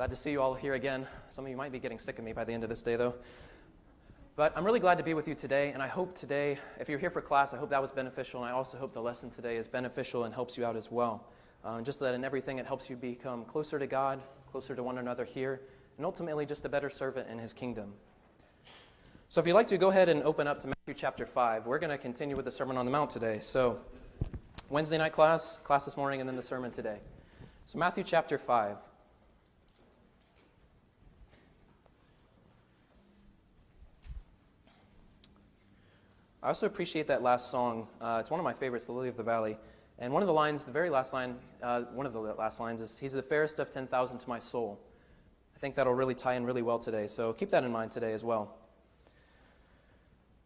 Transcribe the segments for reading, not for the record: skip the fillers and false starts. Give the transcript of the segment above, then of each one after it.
Glad to see you all here again. Some of you might be getting sick of me by the end of this day, though. But I'm really glad to be with you today, and I hope today, if you're here for class, I hope that was beneficial, and I also hope the lesson today is beneficial and helps you out as well. Just that in everything, it helps you become closer to God, closer to one another here, and ultimately just a better servant in His kingdom. So if you'd like to, go ahead and open up to Matthew chapter 5. We're going to continue with the Sermon on the Mount today. So Wednesday night class this morning, and then the sermon today. So Matthew chapter 5. I also appreciate that last song. It's one of my favorites, The Lily of the Valley. And one of the lines, the very last line, one of the last lines is, "He's the fairest of 10,000 to my soul." I think that'll really tie in really well today, so keep that in mind today as well.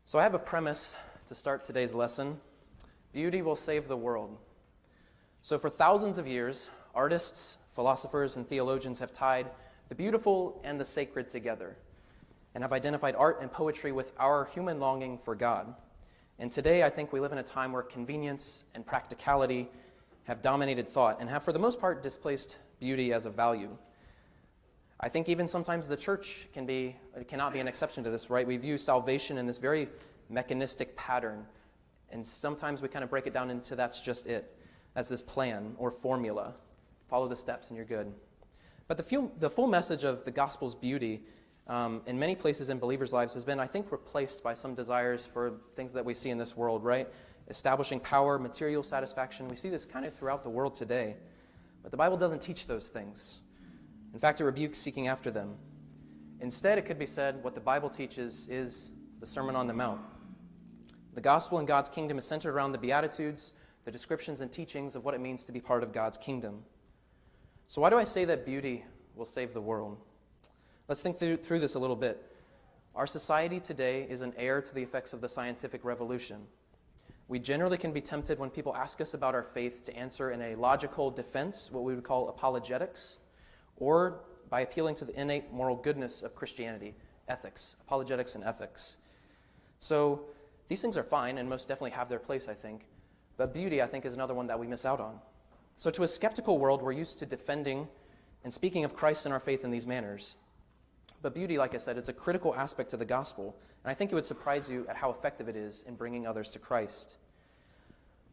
So I have a premise to start today's lesson. Beauty will save the world. So for thousands of years, artists, philosophers, and theologians have tied the beautiful and the sacred together and have identified art and poetry with our human longing for God. And today, I think we live in a time where convenience and practicality have dominated thought and have, for the most part, displaced beauty as a value. I think even sometimes the church cannot be an exception to this, right? We view salvation in this very mechanistic pattern, and sometimes we kind of break it down into that's just it, as this plan or formula. Follow the steps and you're good. But the full message of the gospel's beauty in many places in believers' lives has been, I think, replaced by some desires for things that we see in this world, right? Establishing power, material satisfaction. We see this kind of throughout the world today. But the Bible doesn't teach those things. In fact, it rebukes seeking after them. Instead, it could be said what the Bible teaches is the Sermon on the Mount. The gospel in God's kingdom is centered around the Beatitudes, the descriptions and teachings of what it means to be part of God's kingdom. So why do I say that beauty will save the world? Let's think through this a little bit. Our society today is an heir to the effects of the scientific revolution. We generally can be tempted when people ask us about our faith to answer in a logical defense, what we would call apologetics, or by appealing to the innate moral goodness of Christianity, ethics, apologetics and ethics. So these things are fine and most definitely have their place, I think. But beauty, I think, is another one that we miss out on. So to a skeptical world, we're used to defending and speaking of Christ and our faith in these manners. But beauty, like I said, it's a critical aspect to the gospel, and I think it would surprise you at how effective it is in bringing others to Christ.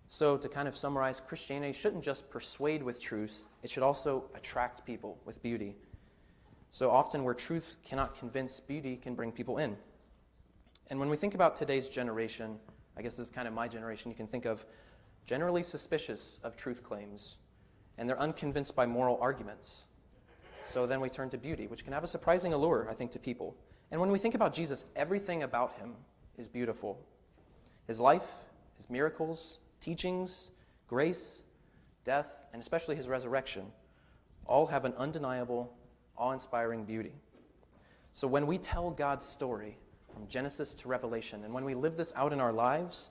So to kind of summarize, Christianity shouldn't just persuade with truth, it should also attract people with beauty. So often where truth cannot convince, beauty can bring people in. And when we think about today's generation, I guess this is kind of my generation, you can think of generally suspicious of truth claims, and they're unconvinced by moral arguments. So then we turn to beauty, which can have a surprising allure, I think, to people. And when we think about Jesus, everything about him is beautiful. His life, his miracles, teachings, grace, death, and especially his resurrection, all have an undeniable, awe-inspiring beauty. So when we tell God's story from Genesis to Revelation, and when we live this out in our lives,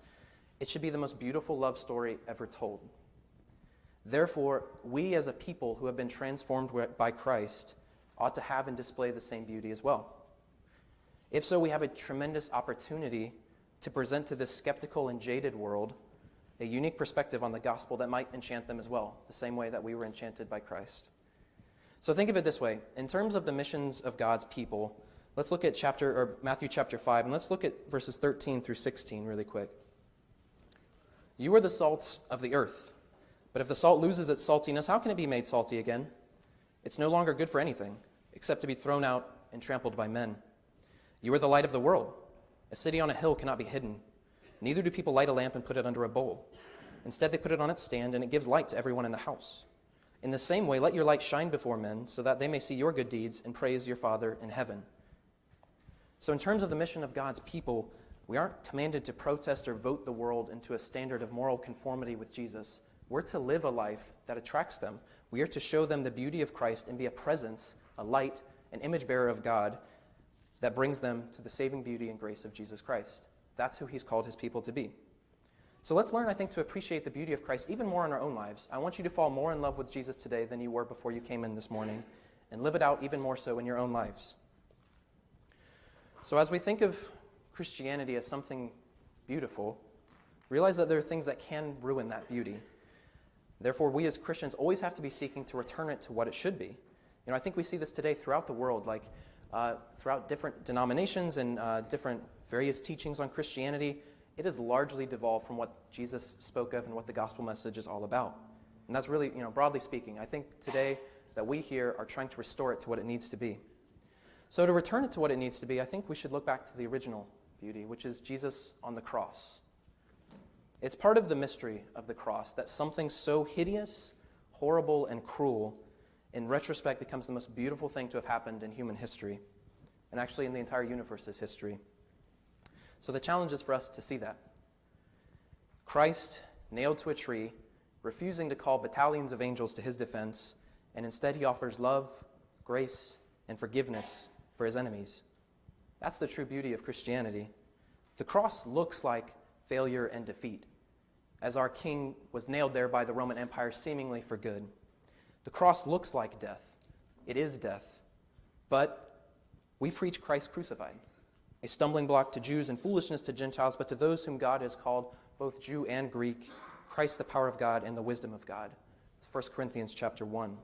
it should be the most beautiful love story ever told. Therefore, we as a people who have been transformed by Christ ought to have and display the same beauty as well. If so, we have a tremendous opportunity to present to this skeptical and jaded world a unique perspective on the gospel that might enchant them as well, the same way that we were enchanted by Christ. So think of it this way. In terms of the missions of God's people, let's look at Matthew chapter 5, and let's look at verses 13 through 16 really quick. You are the salt of the earth. But if the salt loses its saltiness, how can it be made salty again? It's no longer good for anything, except to be thrown out and trampled by men. You are the light of the world. A city on a hill cannot be hidden. Neither do people light a lamp and put it under a bowl. Instead, they put it on its stand, and it gives light to everyone in the house. In the same way, let your light shine before men, so that they may see your good deeds and praise your Father in heaven. So in terms of the mission of God's people, we aren't commanded to protest or vote the world into a standard of moral conformity with Jesus. We're to live a life that attracts them. We are to show them the beauty of Christ and be a presence, a light, an image bearer of God that brings them to the saving beauty and grace of Jesus Christ. That's who he's called his people to be. So let's learn, I think, to appreciate the beauty of Christ even more in our own lives. I want you to fall more in love with Jesus today than you were before you came in this morning, and live it out even more so in your own lives. So as we think of Christianity as something beautiful, realize that there are things that can ruin that beauty. Therefore, we as Christians always have to be seeking to return it to what it should be. I think we see this today throughout the world, throughout different denominations and different various teachings on Christianity. It has largely devolved from what Jesus spoke of and what the gospel message is all about. And that's really, broadly speaking, I think today that we here are trying to restore it to what it needs to be. So to return it to what it needs to be, I think we should look back to the original beauty, which is Jesus on the cross. It's part of the mystery of the cross that something so hideous, horrible, and cruel, in retrospect, becomes the most beautiful thing to have happened in human history, and actually in the entire universe's history. So the challenge is for us to see that. Christ, nailed to a tree, refusing to call battalions of angels to his defense, and instead he offers love, grace, and forgiveness for his enemies. That's the true beauty of Christianity. The cross looks like failure and defeat, as our king was nailed there by the Roman Empire seemingly for good. The cross looks like death. It is death. But we preach Christ crucified, a stumbling block to Jews and foolishness to Gentiles, but to those whom God has called, both Jew and Greek, Christ the power of God and the wisdom of God. 1 Corinthians chapter 1.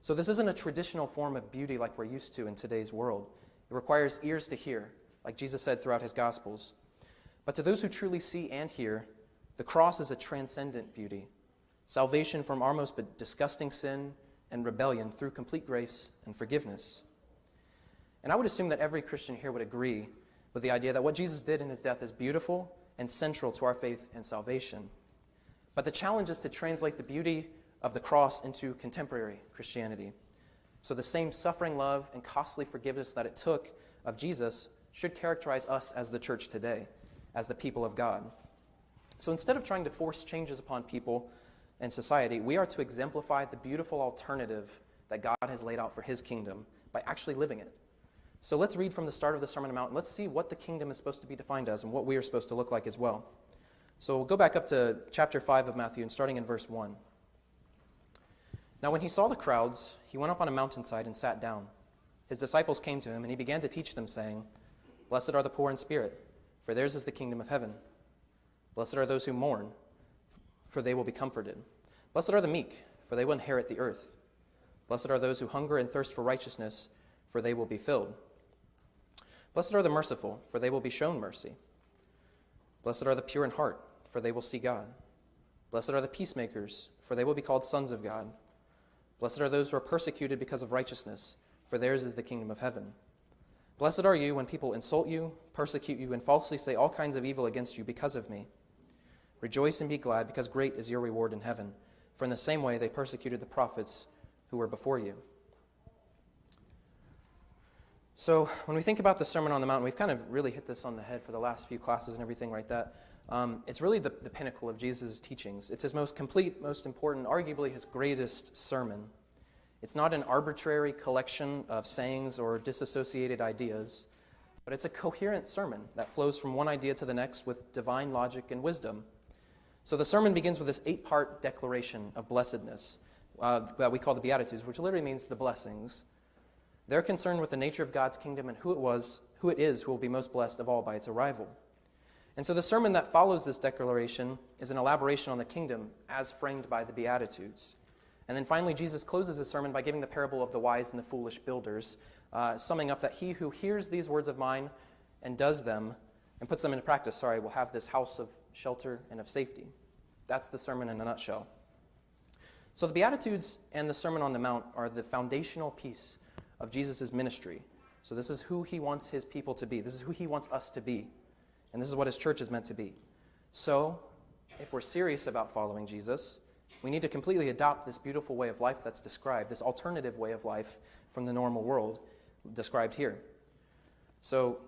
So this isn't a traditional form of beauty like we're used to in today's world. It requires ears to hear, like Jesus said throughout his Gospels. But to those who truly see and hear, the cross is a transcendent beauty, salvation from our most disgusting sin and rebellion through complete grace and forgiveness. And I would assume that every Christian here would agree with the idea that what Jesus did in his death is beautiful and central to our faith and salvation. But the challenge is to translate the beauty of the cross into contemporary Christianity. So the same suffering love and costly forgiveness that it took of Jesus should characterize us as the church today, as the people of God. So instead of trying to force changes upon people and society, we are to exemplify the beautiful alternative that God has laid out for his kingdom by actually living it. So let's read from the start of the Sermon on the Mount, and let's see what the kingdom is supposed to be defined as and what we are supposed to look like as well. So we'll go back up to chapter 5 of Matthew, and starting in verse 1. Now when he saw the crowds, he went up on a mountainside and sat down. His disciples came to him, and he began to teach them, saying, Blessed are the poor in spirit, for theirs is the kingdom of heaven. Blessed are those who mourn, for they will be comforted. Blessed are the meek, for they will inherit the earth. Blessed are those who hunger and thirst for righteousness, for they will be filled. Blessed are the merciful, for they will be shown mercy. Blessed are the pure in heart, for they will see God. Blessed are the peacemakers, for they will be called sons of God. Blessed are those who are persecuted because of righteousness, for theirs is the kingdom of heaven. Blessed are you when people insult you, persecute you, and falsely say all kinds of evil against you because of me. Rejoice and be glad, because great is your reward in heaven. For in the same way they persecuted the prophets who were before you. So when we think about the Sermon on the Mount, we've kind of really hit this on the head for the last few classes and everything like that. It's really the pinnacle of Jesus' teachings. It's his most complete, most important, arguably his greatest sermon. It's not an arbitrary collection of sayings or disassociated ideas, but it's a coherent sermon that flows from one idea to the next with divine logic and wisdom. So the sermon begins with this 8-part declaration of blessedness that we call the Beatitudes, which literally means the blessings. They're concerned with the nature of God's kingdom and who it is who will be most blessed of all by its arrival. And so the sermon that follows this declaration is an elaboration on the kingdom as framed by the Beatitudes. And then finally, Jesus closes his sermon by giving the parable of the wise and the foolish builders, summing up that he who hears these words of mine and does them and puts them into practice, will have this house of shelter and of safety. That's the sermon in a nutshell. So the Beatitudes and the Sermon on the Mount are the foundational piece of Jesus' ministry. So this is who he wants his people to be. This is who he wants us to be. And this is what his church is meant to be. So if we're serious about following Jesus, we need to completely adopt this beautiful way of life that's described, this alternative way of life from the normal world described here. So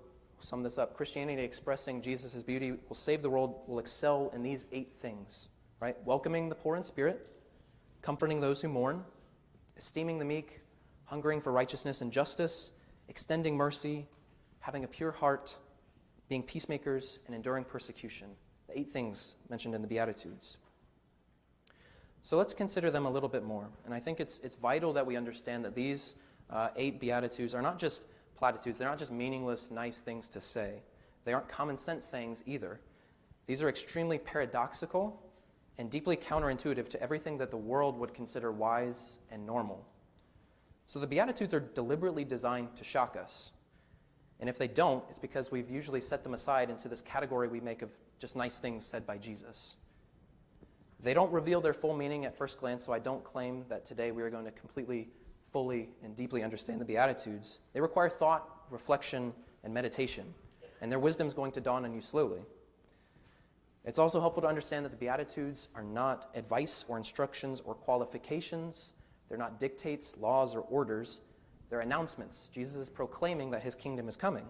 sum this up. Christianity expressing Jesus' beauty will save the world, will excel in these 8 things, right? Welcoming the poor in spirit, comforting those who mourn, esteeming the meek, hungering for righteousness and justice, extending mercy, having a pure heart, being peacemakers, and enduring persecution. The 8 things mentioned in the Beatitudes. So let's consider them a little bit more. And I think it's vital that we understand that these 8 Beatitudes are not just platitudes. They're not just meaningless, nice things to say. They aren't common sense sayings either. These are extremely paradoxical and deeply counterintuitive to everything that the world would consider wise and normal. So the Beatitudes are deliberately designed to shock us. And if they don't, it's because we've usually set them aside into this category we make of just nice things said by Jesus. They don't reveal their full meaning at first glance, so I don't claim that today we are going to completely, fully, and deeply understand the Beatitudes. They require thought, reflection, and meditation, and their wisdom is going to dawn on you slowly. It's also helpful to understand that the Beatitudes are not advice or instructions or qualifications. They're not dictates, laws, or orders. They're announcements. Jesus is proclaiming that his kingdom is coming.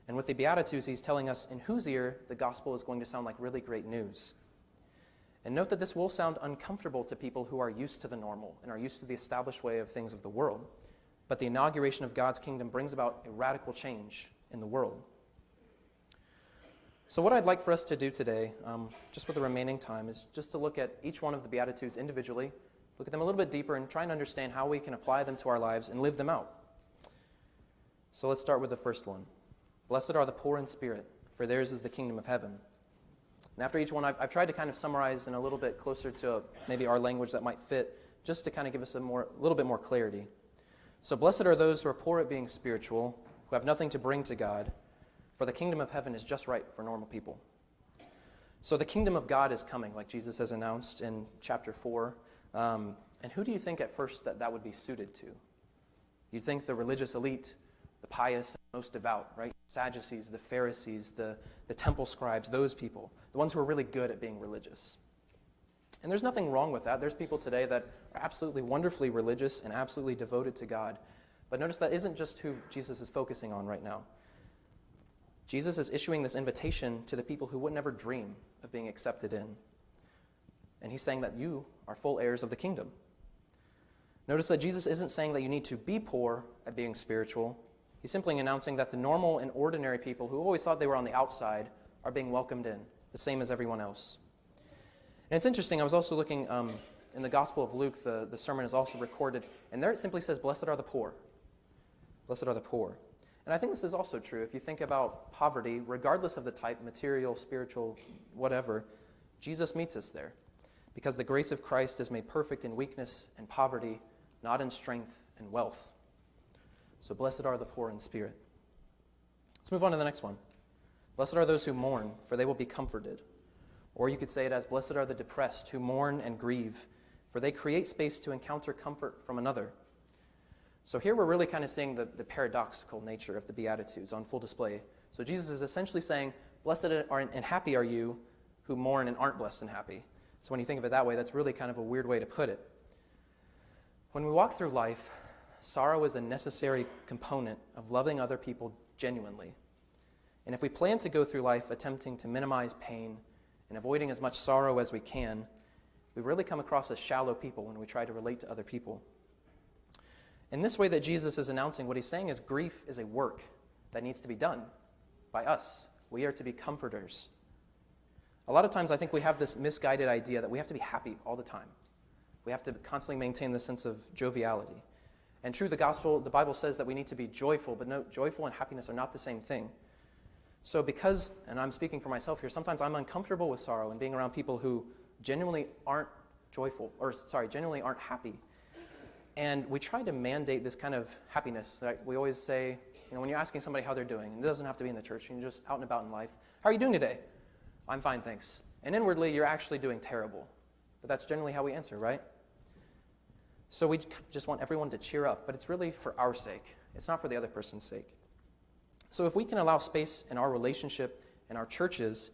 And with the Beatitudes, he's telling us in whose ear the gospel is going to sound like really great news. And note that this will sound uncomfortable to people who are used to the normal and are used to the established way of things of the world. But the inauguration of God's kingdom brings about a radical change in the world. So what I'd like for us to do today, just with the remaining time, is just to look at each one of the Beatitudes individually, look at them a little bit deeper, and try and understand how we can apply them to our lives and live them out. So let's start with the first one. Blessed are the poor in spirit, for theirs is the kingdom of heaven. And after each one, I've tried to kind of summarize in a little bit closer to maybe our language that might fit, just to kind of give us a little bit more clarity. So blessed are those who are poor at being spiritual, who have nothing to bring to God, for the kingdom of heaven is just right for normal people. So the kingdom of God is coming, like Jesus has announced in chapter 4. And who do you think at first that would be suited to? You'd think the religious elite, the pious, most devout, right? Sadducees, the Pharisees, the temple scribes, those people, the ones who are really good at being religious. And there's nothing wrong with that. There's people today that are absolutely wonderfully religious and absolutely devoted to God. But notice that isn't just who Jesus is focusing on right now. Jesus is issuing this invitation to the people who would never dream of being accepted in. And he's saying that you are full heirs of the kingdom. Notice that Jesus isn't saying that you need to be poor at being spiritual. He's simply announcing that the normal and ordinary people who always thought they were on the outside are being welcomed in, the same as everyone else. And it's interesting, I was also looking in the Gospel of Luke, the sermon is also recorded, and there it simply says, blessed are the poor. Blessed are the poor. And I think this is also true. If you think about poverty, regardless of the type, material, spiritual, whatever, Jesus meets us there. Because the grace of Christ is made perfect in weakness and poverty, not in strength and wealth. So blessed are the poor in spirit. Let's move on to the next one. Blessed are those who mourn, for they will be comforted. Or you could say it as, blessed are the depressed who mourn and grieve, for they create space to encounter comfort from another. So here we're really kind of seeing the paradoxical nature of the Beatitudes on full display. So Jesus is essentially saying, blessed are and happy are you who mourn and aren't blessed and happy. So when you think of it that way, that's really kind of a weird way to put it. When we walk through life, sorrow is a necessary component of loving other people genuinely. And if we plan to go through life attempting to minimize pain and avoiding as much sorrow as we can, we really come across as shallow people when we try to relate to other people. In this way that Jesus is announcing, what he's saying is grief is a work that needs to be done by us. We are to be comforters. A lot of times I think we have this misguided idea that we have to be happy all the time. We have to constantly maintain this sense of joviality. And true, the Bible says that we need to be joyful, but no, joyful and happiness are not the same thing. So because, and I'm speaking for myself here, sometimes I'm uncomfortable with sorrow and being around people who genuinely aren't genuinely aren't happy. And we try to mandate this kind of happiness. Like we always say, when you're asking somebody how they're doing, and it doesn't have to be in the church, you're just out and about in life. How are you doing today? I'm fine, thanks. And inwardly, you're actually doing terrible. But that's generally how we answer, right? So we just want everyone to cheer up, but it's really for our sake. It's not for the other person's sake. So if we can allow space in our relationship and our churches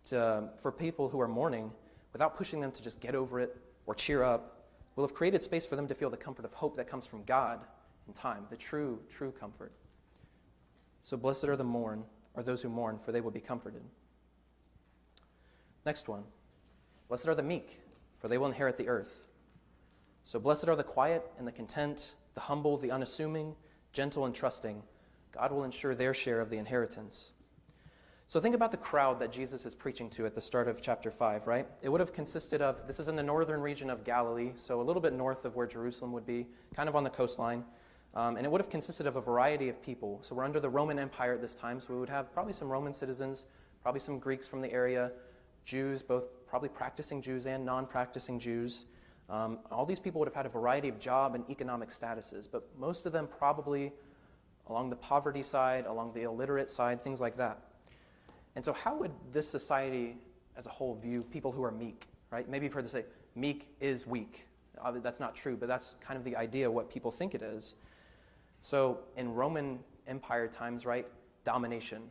for people who are mourning without pushing them to just get over it or cheer up, we'll have created space for them to feel the comfort of hope that comes from God in time, the true comfort. So blessed are those who mourn, for they will be comforted. Next one. Blessed are the meek, for they will inherit the earth. So blessed are the quiet and the content, the humble, the unassuming, gentle and trusting. God will ensure their share of the inheritance. So think about the crowd that Jesus is preaching to at the start of chapter 5, right? It would have consisted of, this is in the northern region of Galilee, so a little bit north of where Jerusalem would be, kind of on the coastline. And it would have consisted of a variety of people. So we're under the Roman Empire at this time, so we would have probably some Roman citizens, probably some Greeks from the area, Jews, both probably practicing Jews and non-practicing Jews. All these people would have had a variety of job and economic statuses, but most of them probably along the poverty side, along the illiterate side, things like that. And so how would this society as a whole view people who are meek, right? Maybe you've heard this say, meek is weak. That's not true, but that's kind of the idea of what people think it is. So in Roman Empire times, right, domination,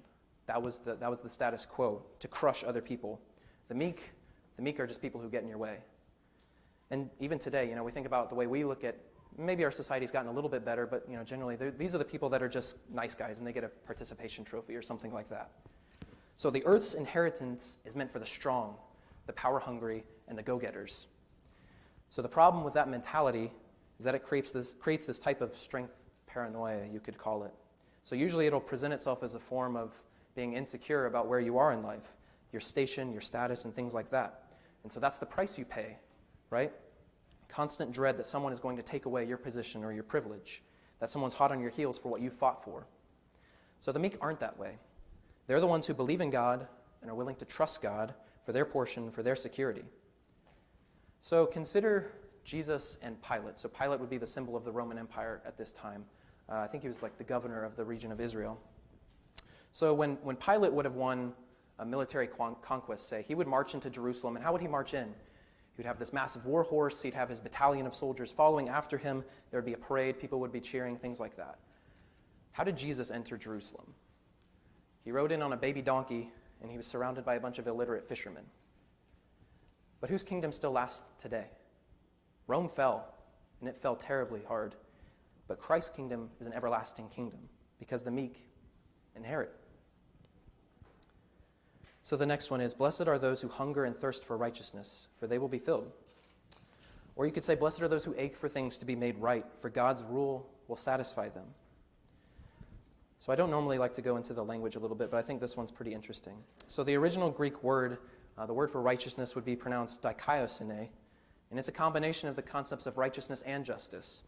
that was the status quo, to crush other people. The meek are just people who get in your way. And even today, we think about the way we look at, maybe our society's gotten a little bit better, but generally these are the people that are just nice guys and they get a participation trophy or something like that. So the earth's inheritance is meant for the strong, the power-hungry, and the go-getters. So the problem with that mentality is that it creates this type of strength paranoia, you could call it. So usually it'll present itself as a form of being insecure about where you are in life, your station, your status, and things like that. And so that's the price you pay, right? Constant dread that someone is going to take away your position or your privilege, that someone's hot on your heels for what you fought for. So the meek aren't that way. They're the ones who believe in God and are willing to trust God for their portion, for their security. So consider Jesus and Pilate. So Pilate would be the symbol of the Roman Empire at this time. I think he was like the governor of the region of Israel. So when Pilate would have won a military conquest, say, he would march into Jerusalem. And how would he march in? He would have this massive war horse. He'd have his battalion of soldiers following after him. There would be a parade. People would be cheering, things like that. How did Jesus enter Jerusalem? He rode in on a baby donkey, and he was surrounded by a bunch of illiterate fishermen. But whose kingdom still lasts today? Rome fell, and it fell terribly hard. But Christ's kingdom is an everlasting kingdom because the meek inherit. So the next one is, blessed are those who hunger and thirst for righteousness, for they will be filled. Or you could say, blessed are those who ache for things to be made right, for God's rule will satisfy them. So I don't normally like to go into the language a little bit, but I think this one's pretty interesting. So the original Greek word, the word for righteousness would be pronounced dikaiosune, and it's a combination of the concepts of righteousness and justice.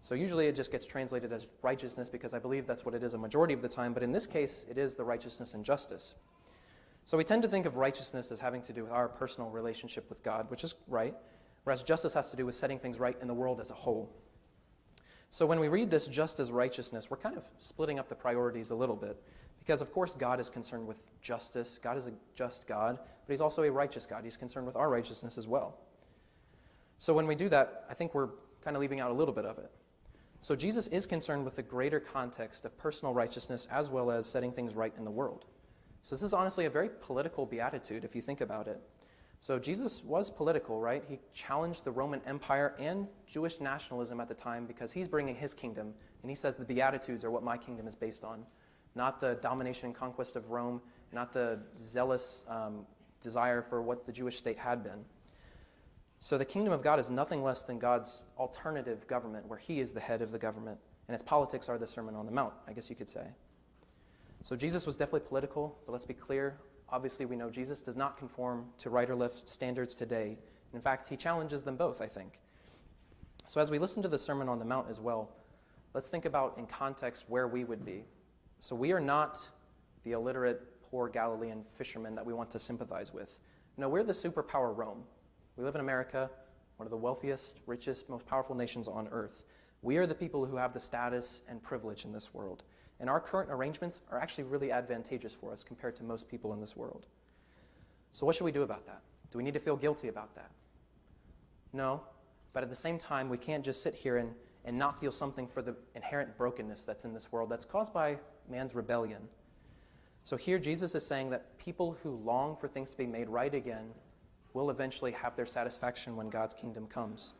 So usually it just gets translated as righteousness because I believe that's what it is a majority of the time, but in this case, it is the righteousness and justice. So we tend to think of righteousness as having to do with our personal relationship with God, which is right, whereas justice has to do with setting things right in the world as a whole. So when we read this just as righteousness, we're kind of splitting up the priorities a little bit, because of course God is concerned with justice. God is a just God, but he's also a righteous God. He's concerned with our righteousness as well. So when we do that, I think we're kind of leaving out a little bit of it. So Jesus is concerned with the greater context of personal righteousness as well as setting things right in the world. So this is honestly a very political beatitude if you think about it. So Jesus was political, right? He challenged the Roman Empire and Jewish nationalism at the time because he's bringing his kingdom, and he says the Beatitudes are what my kingdom is based on, not the domination and conquest of Rome, not the zealous desire for what the Jewish state had been. So the kingdom of God is nothing less than God's alternative government, where he is the head of the government, and its politics are the Sermon on the Mount, I guess you could say. So Jesus was definitely political, but let's be clear. Obviously, we know Jesus does not conform to right or left standards today. In fact, he challenges them both, I think. So as we listen to the Sermon on the Mount as well, let's think about in context where we would be. So we are not the illiterate, poor Galilean fishermen that we want to sympathize with. No, we're the superpower Rome. We live in America, one of the wealthiest, richest, most powerful nations on earth. We are the people who have the status and privilege in this world. And our current arrangements are actually really advantageous for us compared to most people in this world. So what should we do about that? Do we need to feel guilty about that? No, but at the same time, we can't just sit here and not feel something for the inherent brokenness that's in this world that's caused by man's rebellion. So here Jesus is saying that people who long for things to be made right again will eventually have their satisfaction when God's kingdom comes,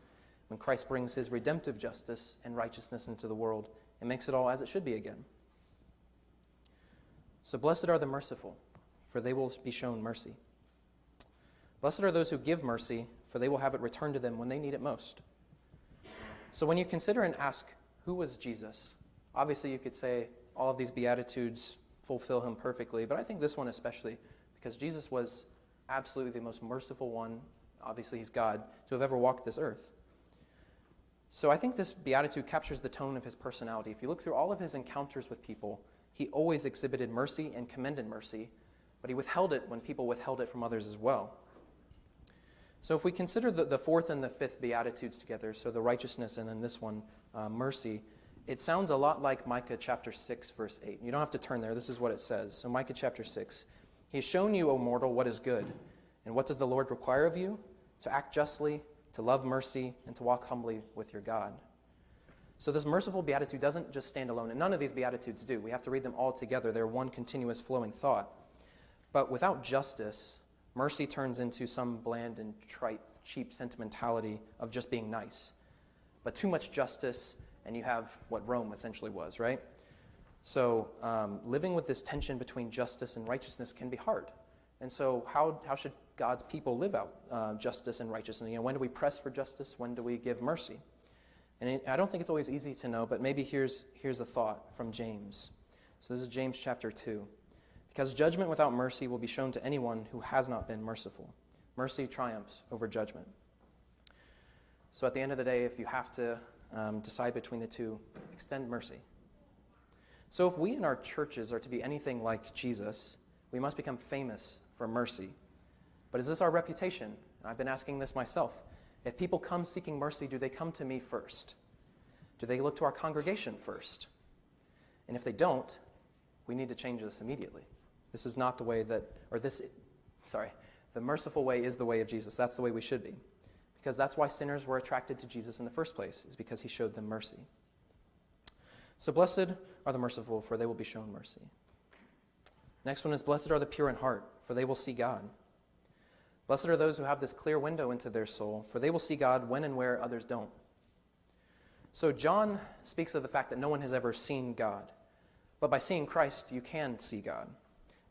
when Christ brings his redemptive justice and righteousness into the world and makes it all as it should be again. So blessed are the merciful, for they will be shown mercy. Blessed are those who give mercy, for they will have it returned to them when they need it most. So when you consider and ask, who was Jesus? Obviously you could say all of these Beatitudes fulfill him perfectly, but I think this one especially, because Jesus was absolutely the most merciful one, obviously he's God, to have ever walked this earth. So I think this Beatitude captures the tone of his personality. If you look through all of his encounters with people, he always exhibited mercy and commended mercy, but he withheld it when people withheld it from others as well. So if we consider the fourth and the fifth Beatitudes together, so the righteousness and then this one, mercy, it sounds a lot like Micah chapter 6, verse 8. You don't have to turn there. This is what it says. So Micah chapter 6. He has shown you, O mortal, what is good. And what does the Lord require of you? To act justly, to love mercy, and to walk humbly with your God. So this merciful beatitude doesn't just stand alone, and none of these beatitudes do. We have to read them all together. They're one continuous flowing thought. But without justice, mercy turns into some bland and trite, cheap sentimentality of just being nice. But too much justice, and you have what Rome essentially was, right? So living with this tension between justice and righteousness can be hard. And so how should God's people live out justice and righteousness? You know, when do we press for justice? When do we give mercy? And I don't think it's always easy to know, but maybe here's a thought from James. So this is James chapter 2. Because judgment without mercy will be shown to anyone who has not been merciful. Mercy triumphs over judgment. So at the end of the day, if you have to decide between the two, extend mercy. So if we in our churches are to be anything like Jesus, we must become famous for mercy. But is this our reputation? And I've been asking this myself. If people come seeking mercy, do they come to me first? Do they look to our congregation first? And if they don't, we need to change this immediately. This is not the way that, the merciful way is the way of Jesus. That's the way we should be. Because that's why sinners were attracted to Jesus in the first place, is because he showed them mercy. So blessed are the merciful, for they will be shown mercy. Next one is, blessed are the pure in heart, for they will see God. Blessed are those who have this clear window into their soul, for they will see God when and where others don't. So John speaks of the fact that no one has ever seen God. But by seeing Christ, you can see God.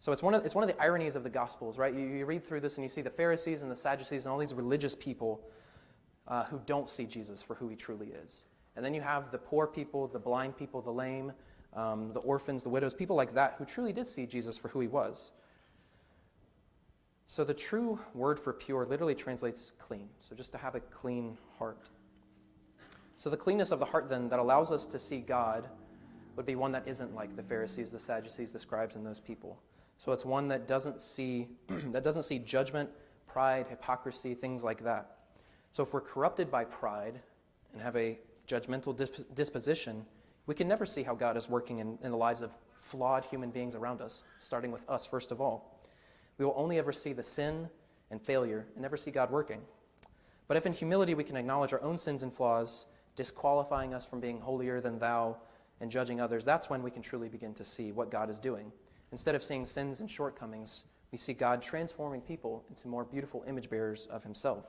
So it's one of the ironies of the Gospels, right? You read through this and you see the Pharisees and the Sadducees and all these religious people who don't see Jesus for who he truly is. And then you have the poor people, the blind people, the lame, the orphans, the widows, people like that who truly did see Jesus for who he was. So the true word for pure literally translates clean. So just to have a clean heart. So the cleanness of the heart then that allows us to see God would be one that isn't like the Pharisees, the Sadducees, the scribes, and those people. So it's one that doesn't see judgment, pride, hypocrisy, things like that. So if we're corrupted by pride and have a judgmental disposition, we can never see how God is working in the lives of flawed human beings around us, starting with us first of all. We will only ever see the sin and failure and never see God working. But if in humility we can acknowledge our own sins and flaws, disqualifying us from being holier than thou and judging others, that's when we can truly begin to see what God is doing. Instead of seeing sins and shortcomings, we see God transforming people into more beautiful image bearers of himself.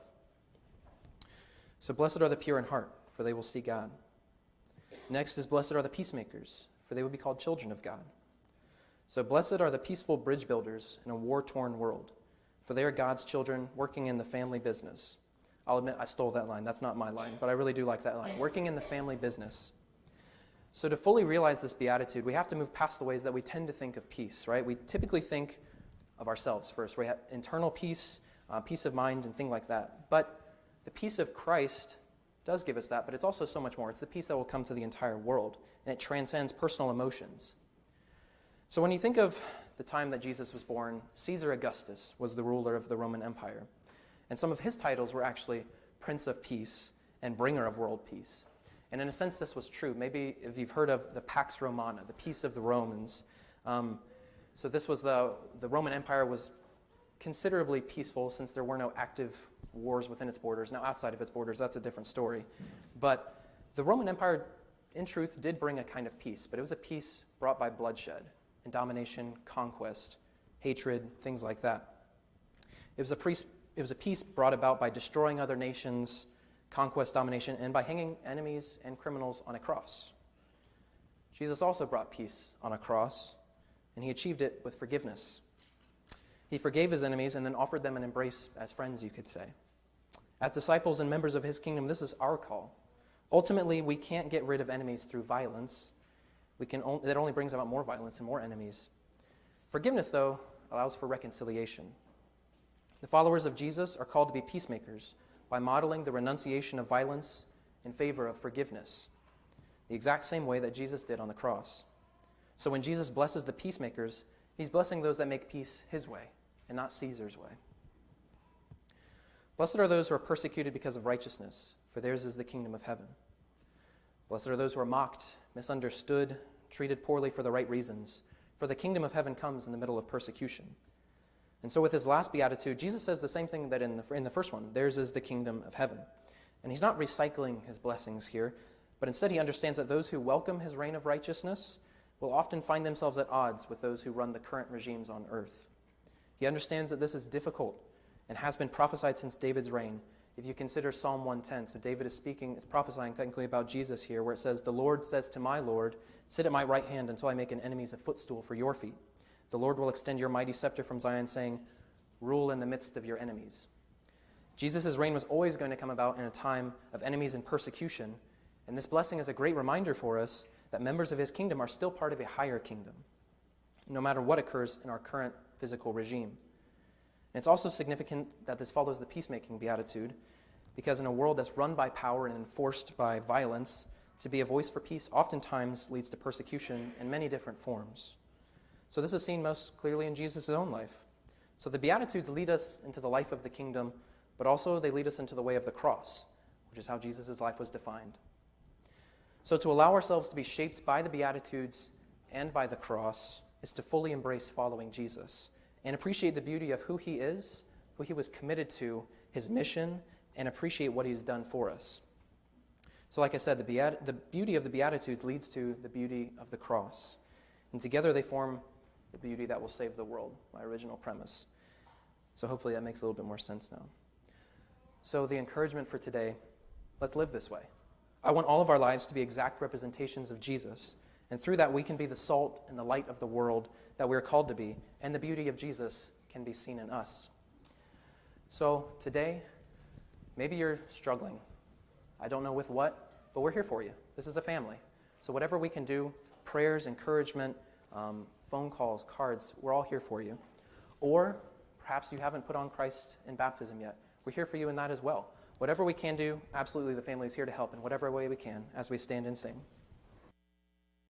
So blessed are the pure in heart, for they will see God. Next is, blessed are the peacemakers, for they will be called children of God. So blessed are the peaceful bridge builders in a war-torn world, for they are God's children working in the family business. I'll admit I stole that line. That's not my line, but I really do like that line. Working in the family business. So to fully realize this beatitude, we have to move past the ways that we tend to think of peace, right? We typically think of ourselves first. We have internal peace, peace of mind, and things like that. But the peace of Christ does give us that, but it's also so much more. It's the peace that will come to the entire world, and it transcends personal emotions. So when you think of the time that Jesus was born, Caesar Augustus was the ruler of the Roman Empire. And some of his titles were actually Prince of Peace and Bringer of World Peace. And in a sense, this was true. Maybe if you've heard of the Pax Romana, the peace of the Romans. So this was the Roman Empire was considerably peaceful since there were no active wars within its borders. Now, outside of its borders, that's a different story. But the Roman Empire, in truth, did bring a kind of peace, but it was a peace brought by bloodshed and domination, conquest, hatred, things like that. It was a peace brought about by destroying other nations, conquest, domination, and by hanging enemies and criminals on a cross. Jesus also brought peace on a cross, and he achieved it with forgiveness. He forgave his enemies and then offered them an embrace as friends, you could say. As disciples and members of his kingdom, this is our call. Ultimately, we can't get rid of enemies through violence. That only brings about more violence and more enemies. Forgiveness, though, allows for reconciliation. The followers of Jesus are called to be peacemakers by modeling the renunciation of violence in favor of forgiveness, the exact same way that Jesus did on the cross. So when Jesus blesses the peacemakers, he's blessing those that make peace his way and not Caesar's way. Blessed are those who are persecuted because of righteousness, for theirs is the kingdom of heaven. Blessed are those who are mocked, misunderstood, treated poorly for the right reasons, for the kingdom of heaven comes in the middle of persecution. And so with his last beatitude, Jesus says the same thing that in the first one, theirs is the kingdom of heaven. And he's not recycling his blessings here, but instead he understands that those who welcome his reign of righteousness will often find themselves at odds with those who run the current regimes on earth. He understands that this is difficult and has been prophesied since David's reign. If you consider Psalm 110, so David is prophesying technically about Jesus here, where it says, "The Lord says to my Lord, sit at my right hand until I make an enemies a footstool for your feet. The Lord will extend your mighty scepter from Zion, saying, rule in the midst of your enemies." Jesus' reign was always going to come about in a time of enemies and persecution, and this blessing is a great reminder for us that members of his kingdom are still part of a higher kingdom, no matter what occurs in our current physical regime. And it's also significant that this follows the peacemaking beatitude, because in a world that's run by power and enforced by violence, to be a voice for peace oftentimes leads to persecution in many different forms. So this is seen most clearly in Jesus' own life. So the Beatitudes lead us into the life of the kingdom, but also they lead us into the way of the cross, which is how Jesus' life was defined. So to allow ourselves to be shaped by the Beatitudes and by the cross is to fully embrace following Jesus and appreciate the beauty of who he is, who he was committed to, his mission, and appreciate what he's done for us. So like I said, the beauty of the Beatitudes leads to the beauty of the cross. And together they form the beauty that will save the world, my original premise. So hopefully that makes a little bit more sense now. So the encouragement for today, let's live this way. I want all of our lives to be exact representations of Jesus, and through that we can be the salt and the light of the world that we are called to be, and the beauty of Jesus can be seen in us. So today, maybe you're struggling. I don't know with what, but we're here for you. This is a family. So whatever we can do, prayers, encouragement, phone calls, cards, we're all here for you. Or perhaps you haven't put on Christ in baptism yet. We're here for you in that as well. Whatever we can do, absolutely the family is here to help in whatever way we can as we stand and sing.